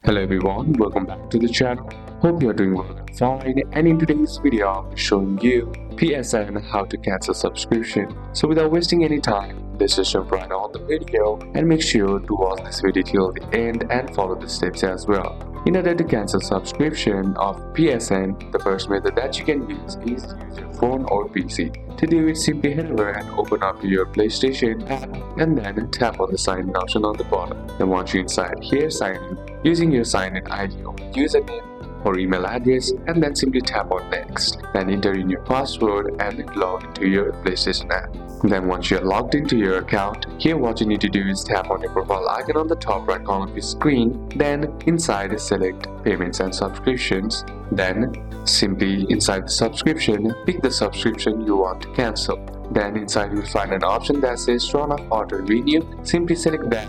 Hello everyone, welcome back to the channel. Hope you are doing well and fine, and in today's video I'll be showing you PSN how to cancel subscription. So without wasting any time, let's just jump right on the video and make sure to watch this video till the end and follow the steps as well. In order to cancel subscription of PSN, the first method that you can use is to use your phone or PC. To do it, simply head over and open up your PlayStation app and then tap on the sign in option on the bottom. Then once you're inside here, sign in using your sign in ID or username or email address, and then simply tap on next. Then enter in your password and then log into your PlayStation app. Then once you're logged into your account, here what you need to do is tap on your profile icon on the top right corner of your screen. Then inside select payments and subscriptions. Then simply inside the subscription, pick the subscription you want to cancel. Then inside you'll find an option that says turn off auto renew. Simply select that.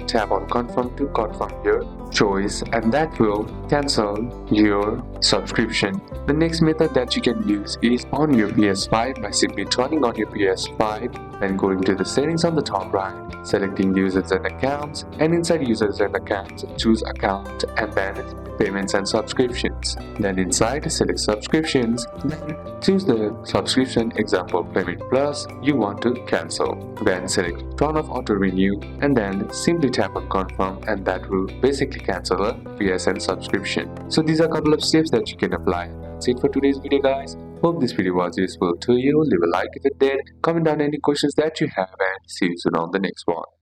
Tap on confirm to confirm your choice, and that will cancel your subscription. The next method that you can use is on your PS5 by simply turning on your PS5 and going to the settings on the top right, selecting users and accounts, and inside users and accounts choose account and then payments and subscriptions. Then inside select subscriptions, then choose the subscription, example payment plus, you want to cancel. Then select turn off auto renew and then simply tap on confirm, and that will basically cancel a PSN subscription. So these are a couple of steps that you can apply. That's it for today's video, guys. Hope this video was useful to you. Leave a like if it did, comment down any questions that you have, and see you soon on the next one.